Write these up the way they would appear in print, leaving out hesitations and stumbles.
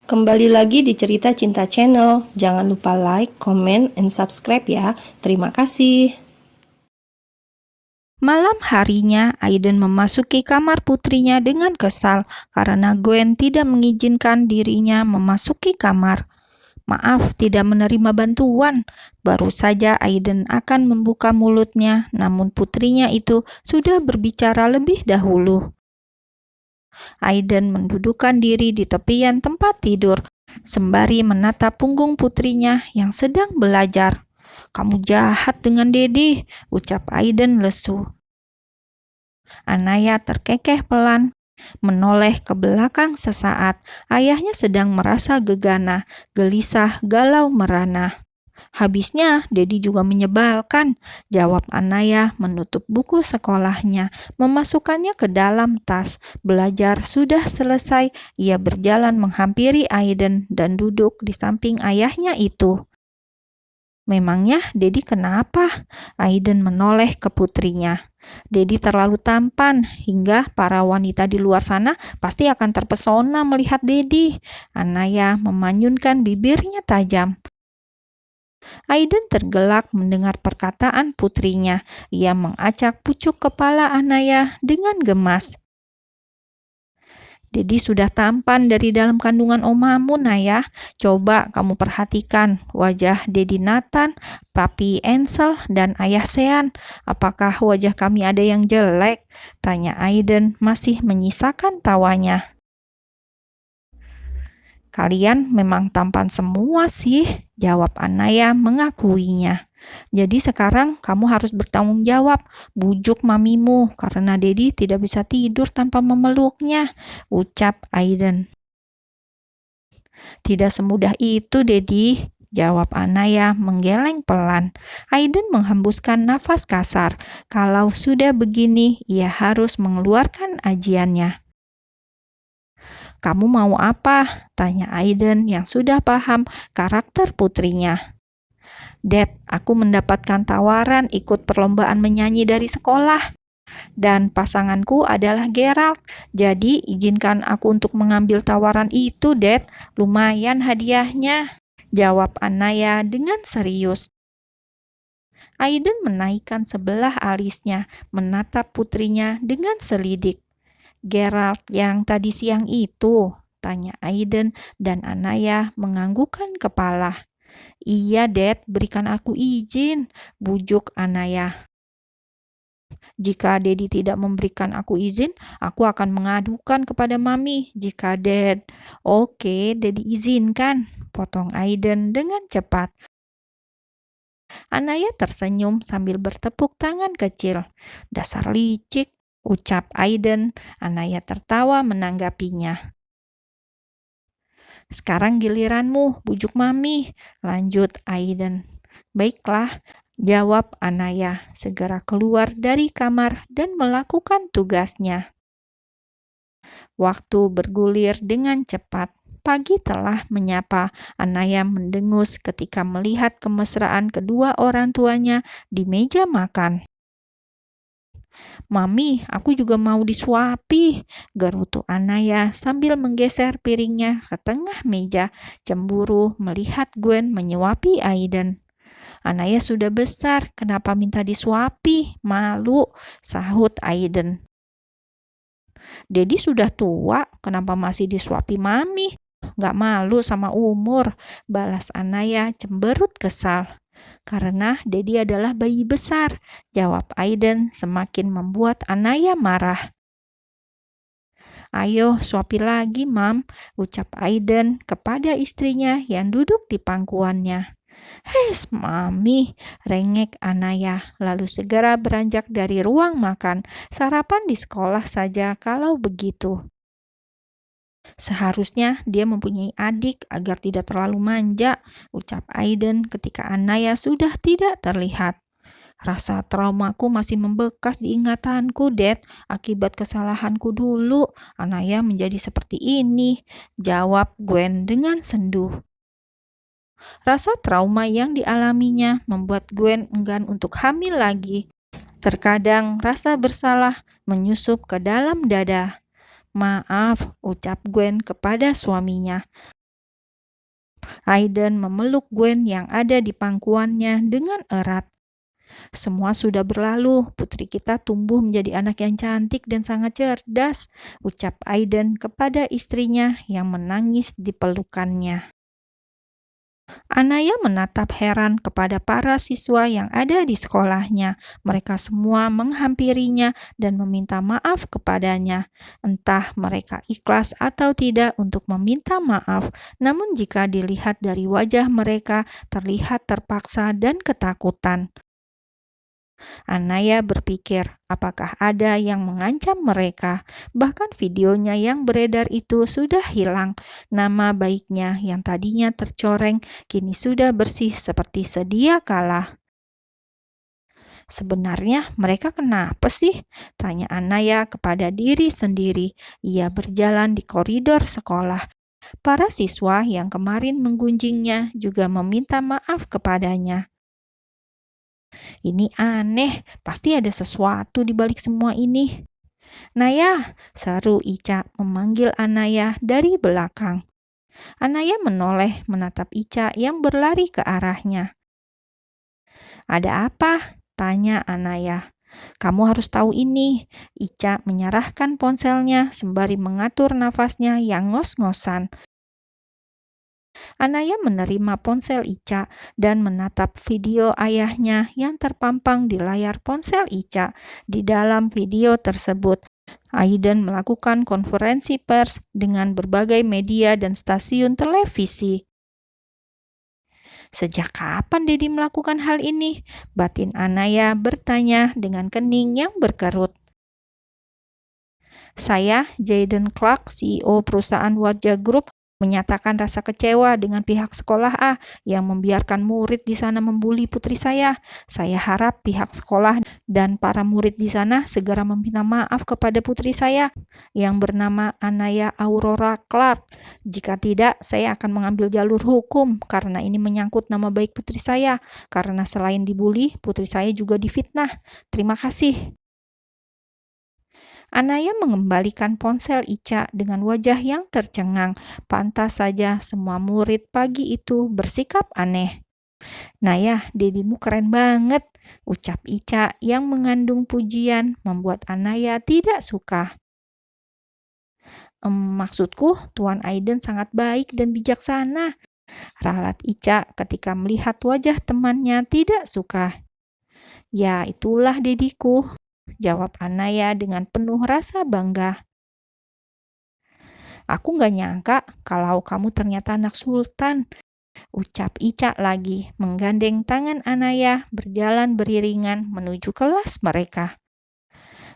Kembali lagi di Cerita Cinta Channel. Jangan lupa like, comment, and subscribe ya. Terima kasih. Malam harinya, Aiden memasuki kamar putrinya dengan kesal karena Gwen tidak mengizinkan dirinya memasuki kamar. Maaf, tidak menerima bantuan. Baru saja Aiden akan membuka mulutnya, namun putrinya itu sudah berbicara lebih dahulu. Aiden mendudukkan diri di tepian tempat tidur, sembari menatap punggung putrinya yang sedang belajar. "Kamu jahat dengan Dedi," ucap Aiden lesu. Anaya terkekeh pelan, menoleh ke belakang sesaat. Ayahnya sedang merasa gegana, gelisah, galau merana. "Habisnya, Dedi juga menyebalkan," jawab Anaya menutup buku sekolahnya, memasukkannya ke dalam tas. Belajar sudah selesai, ia berjalan menghampiri Aiden dan duduk di samping ayahnya itu. "Memangnya Dedi kenapa?" Aiden menoleh ke putrinya. "Dedi terlalu tampan hingga para wanita di luar sana pasti akan terpesona melihat Dedi." Anaya memanyunkan bibirnya tajam. Aiden tergelak mendengar perkataan putrinya. Ia mengacak pucuk kepala Anaya dengan gemas. "Dedi sudah tampan dari dalam kandungan omamu, Naya. Coba kamu perhatikan wajah Dedi Nathan, Papi Ansel, dan Ayah Sean. Apakah wajah kami ada yang jelek?" tanya Aiden masih menyisakan tawanya. "Kalian memang tampan semua sih," jawab Anaya mengakuinya. "Jadi sekarang kamu harus bertanggung jawab, bujuk mamimu karena Dedi tidak bisa tidur tanpa memeluknya," ucap Aiden. "Tidak semudah itu, Dedi," jawab Anaya menggeleng pelan. Aiden menghembuskan nafas kasar. Kalau sudah begini, ia harus mengeluarkan ajiannya. "Kamu mau apa?" tanya Aiden yang sudah paham karakter putrinya. "Dad, aku mendapatkan tawaran ikut perlombaan menyanyi dari sekolah. Dan pasanganku adalah Gerald. Jadi izinkan aku untuk mengambil tawaran itu, Dad. Lumayan hadiahnya," jawab Anaya dengan serius. Aiden menaikkan sebelah alisnya, menatap putrinya dengan selidik. "Gerald yang tadi siang itu?" tanya Aiden, dan Anaya menganggukkan kepala. "Iya, Dad, berikan aku izin," bujuk Anaya. "Jika Dedi tidak memberikan aku izin, aku akan mengadukan kepada Mami jika Dad..." "Oke, Dedi izinkan," potong Aiden dengan cepat. Anaya tersenyum sambil bertepuk tangan kecil. "Dasar licik," ucap Aiden. Anaya tertawa menanggapinya. "Sekarang giliranmu, bujuk Mami," lanjut Aiden. "Baiklah," jawab Anaya, segera keluar dari kamar dan melakukan tugasnya. Waktu bergulir dengan cepat. Pagi telah menyapa. Anaya mendengus ketika melihat kemesraan kedua orang tuanya di meja makan. "Mami, aku juga mau disuapi," gerutu Anaya sambil menggeser piringnya ke tengah meja, cemburu melihat Gwen menyuapi Aiden. "Anaya sudah besar, kenapa minta disuapi? Malu," sahut Aiden. "Dedi sudah tua, kenapa masih disuapi Mami? Gak malu sama umur," balas Anaya cemberut kesal. "Karena Dedi adalah bayi besar," jawab Aiden semakin membuat Anaya marah. "Ayo suapi lagi, Mam," ucap Aiden kepada istrinya yang duduk di pangkuannya. "Hes, Mami," rengek Anaya, lalu segera beranjak dari ruang makan. "Sarapan di sekolah saja kalau begitu. Seharusnya dia mempunyai adik agar tidak terlalu manja," ucap Aiden ketika Anaya sudah tidak terlihat. "Rasa traumaku masih membekas di ingatanku, Dad. Akibat kesalahanku dulu, Anaya menjadi seperti ini," jawab Gwen dengan sendu. Rasa trauma yang dialaminya membuat Gwen enggan untuk hamil lagi. Terkadang rasa bersalah menyusup ke dalam dada. "Maaf," ucap Gwen kepada suaminya. Aiden memeluk Gwen yang ada di pangkuannya dengan erat. Semua sudah berlalu, putri kita tumbuh menjadi anak yang cantik dan sangat cerdas, ucap Aiden kepada istrinya yang menangis di pelukannya. Anaya menatap heran kepada para siswa yang ada di sekolahnya. Mereka semua menghampirinya dan meminta maaf kepadanya. Entah mereka ikhlas atau tidak untuk meminta maaf, namun jika dilihat dari wajah mereka, terlihat terpaksa dan ketakutan. Anaya berpikir, apakah ada yang mengancam mereka? Bahkan videonya yang beredar itu sudah hilang. Nama baiknya yang tadinya tercoreng kini sudah bersih seperti sedia kala. Sebenarnya mereka kenapa sih? Tanya Anaya kepada diri sendiri. Ia berjalan di koridor sekolah. Para siswa yang kemarin menggunjingnya juga meminta maaf kepadanya. Ini aneh, pasti ada sesuatu di balik semua ini. Naya, seru Ica memanggil Anaya dari belakang. Anaya menoleh menatap Ica yang berlari ke arahnya. Ada apa? Tanya Anaya. Kamu harus tahu ini. Ica menyerahkan ponselnya sembari mengatur nafasnya yang ngos-ngosan. Anaya menerima ponsel Ica dan menatap video ayahnya yang terpampang di layar ponsel Ica. Di dalam video tersebut, Aiden melakukan konferensi pers dengan berbagai media dan stasiun televisi. Sejak kapan Dedi melakukan hal ini? Batin Anaya bertanya dengan kening yang berkerut. Saya, Jaden Clark, CEO perusahaan Warja Group, menyatakan rasa kecewa dengan pihak sekolah A yang membiarkan murid di sana membuli putri saya. Saya harap pihak sekolah dan para murid di sana segera meminta maaf kepada putri saya yang bernama Anaya Aurora Clark. Jika tidak, saya akan mengambil jalur hukum karena ini menyangkut nama baik putri saya. Karena selain dibuli, putri saya juga difitnah. Terima kasih. Anaya mengembalikan ponsel Ica dengan wajah yang tercengang. Pantas saja semua murid pagi itu bersikap aneh. Naya, dedimu keren banget, ucap Ica yang mengandung pujian membuat Anaya tidak suka. Maksudku, Tuan Aiden sangat baik dan bijaksana, ralat Ica ketika melihat wajah temannya tidak suka. Ya, itulah dediku, jawab Anaya dengan penuh rasa bangga. Aku gak nyangka kalau kamu ternyata anak sultan, ucap Ica lagi, menggandeng tangan Anaya berjalan beriringan menuju kelas mereka.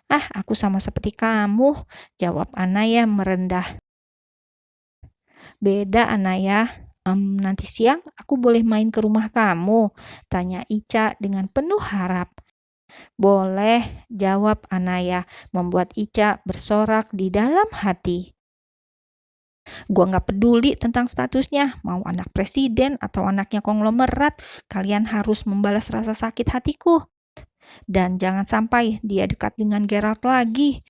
Ah, aku sama seperti kamu, jawab Anaya merendah. Beda Anaya, nanti siang aku boleh main ke rumah kamu, tanya Ica dengan penuh harap. Boleh, jawab Anaya, membuat Ica bersorak di dalam hati. Gua gak peduli tentang statusnya, mau anak presiden atau anaknya konglomerat, kalian harus membalas rasa sakit hatiku. Dan jangan sampai dia dekat dengan Gerald lagi,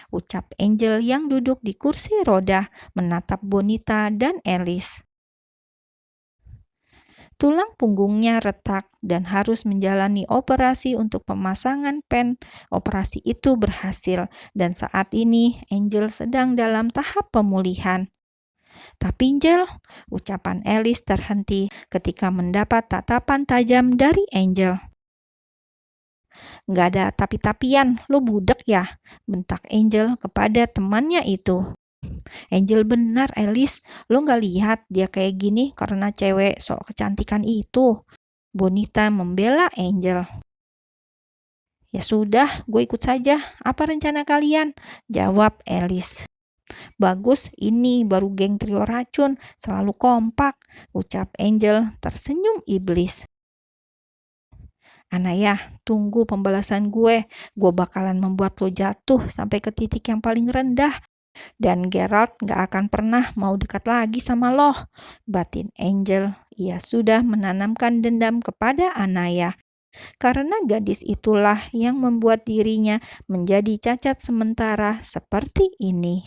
ucap Angel yang duduk di kursi roda menatap Bonita dan Alice. Tulang punggungnya retak dan harus menjalani operasi untuk pemasangan pen. Operasi itu berhasil dan saat ini Angel sedang dalam tahap pemulihan. Tapi Angel, ucapan Alice terhenti ketika mendapat tatapan tajam dari Angel. Gak ada tapi-tapian, lo budak ya, bentak Angel kepada temannya itu. Angel benar Alice, lo gak lihat dia kayak gini karena cewek sok kecantikan itu. Bonita membela Angel. Ya sudah, gue ikut saja. Apa rencana kalian? Jawab Alice. Bagus, ini baru geng trio racun, selalu kompak, ucap Angel tersenyum iblis. Anaya, tunggu pembalasan gue bakalan membuat lo jatuh sampai ke titik yang paling rendah. Dan Gerald gak akan pernah mau dekat lagi sama lo, batin Angel. Ia sudah menanamkan dendam kepada Anaya. Karena gadis itulah yang membuat dirinya menjadi cacat sementara seperti ini.